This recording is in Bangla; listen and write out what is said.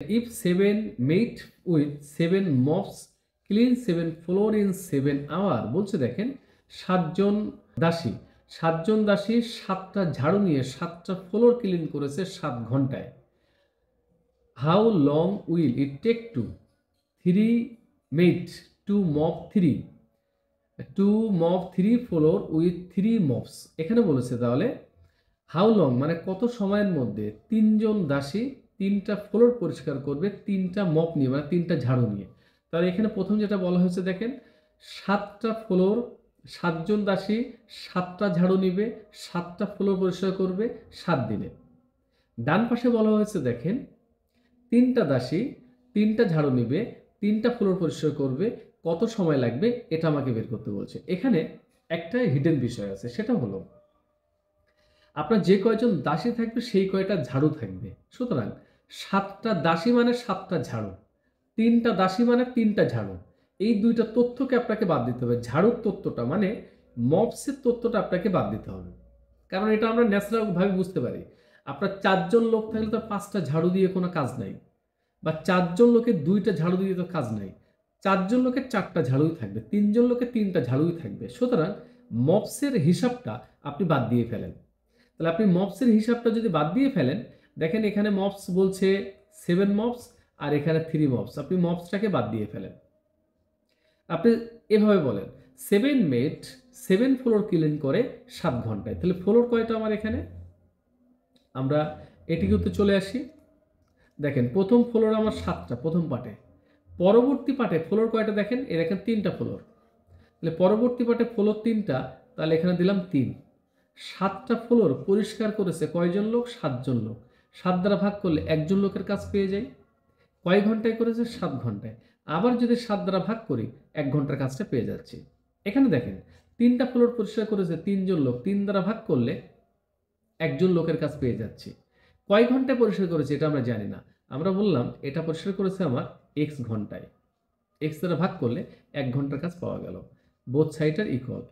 If 7 maid with 7 mops clean 7 floor in 7 hour বলছে দেখেন 7জন দাসী 7টা ঝাড়ু নিয়ে 7টা ফ্লোর ক্লিন করেছে 7 ঘন্টায়। How long will it take to 3 mate to mop 3 floor with 3 mops. এখানে বলেছে তাহলে হাউ লং মানে কত সময়ের মধ্যে 3জন দাসী 3টা ফ্লোর পরিষ্কার করবে 3টা মপ নিয়ে মানে 3টা ঝাড়ু নিয়ে। তাহলে এখানে প্রথম যেটা বলা হয়েছে দেখেন 7টা ফ্লোর 7জন দাসী 7টা ঝাড়ু নিবে 7টা ফ্লোর পরিষ্কার করবে 7 দিনে। ডান পাশে বলা হয়েছে দেখেন 3টা দাসী 3টা ঝাড়ু নিবে 3টা ফ্লোর পরিষ্কার করবে কত সময় লাগবে এটা আমাকে বের করতে বলছে। এখানে একটা হিডেন বিষয় আছে, সেটা হলো আপনার যে কয়জন দাসী থাকবে সেই কয়টা ঝাড়ু থাকবে। সুতরাং 7টা দাসী মানে 7টা ঝাড়ু, 3টা দাসী মানে 3টা ঝাড়ু। এই দুইটা তথ্যকে আপনাকে বাদ দিতে হবে। ঝাড়ুর তথ্যটা মানে মপসের তথ্যটা আপনাকে বাদ দিতে হবে, কারণ এটা আমরা ন্যাচারালভাবে বুঝতে পারি। আপনার 4জন লোক থাকলে তো 5টা ঝাড়ু দিয়ে কোনো কাজ নাই, বা 4জন লোকের 2টা ঝাড়ু দিয়ে তো কাজ নাই। 4জন লোকের 4টা ঝাড়ুই থাকবে, 3জন লোকের 3টা ঝাড়ুই থাকবে। সুতরাং মপসের হিসাবটা আপনি বাদ দিয়ে ফেলেন। তাহলে আপনি মপসের হিসাবটা যদি বাদ দিয়ে ফেলেন, দেখেন এখানে মপস বলছে 7 মপস আর এখানে 3 মপস, আপনি মপসটাকে বাদ দিয়ে ফেলেন। আপনি এভাবে বলেন 7 মেট 7 ফ্লোর ক্লিন করে 7 ঘন্টায়। তাহলে ফ্লোর কয়টা আমার এখানে, আমরা এটিকে চলে আসি। দেখেন প্রথম ফ্লোর আমার 7টা প্রথম পার্টে, পরবর্তী পার্টে ফ্লোর কয়টা দেখেন, এর এখানে 3টা ফ্লোর। তাহলে পরবর্তী পার্টে ফ্লোর 3টা, তাহলে এখানে দিলাম 3। 7টা ফ্লোর পরিষ্কার করেছে কয়জন লোক, 7জন লোক। 7 দ্বারা ভাগ করলে একজন লোকের কাজ পেয়ে যাই। কয় ঘন্টায় করেছে, 7 ঘন্টায়। আবার যদি 7 দ্বারা ভাগ করি 1 ঘন্টার কাজটা পেয়ে যাচ্ছি। এখানে দেখেন 3টা ফ্লোর পরিষ্কার করেছে 3জন লোক, 3 দ্বারা ভাগ করলে একজন লোকের কাজ পেয়ে যাচ্ছি। কয় ঘন্টায় পরিষ্কার করেছে এটা আমরা জানি না, আমরা বললাম এটা পরিষ্কার করেছে আমার x ঘন্টায়। x দ্বারা ভাগ করলে 1 ঘন্টার কাজ পাওয়া গেল। বোথ সাইড আর ইকুয়াল।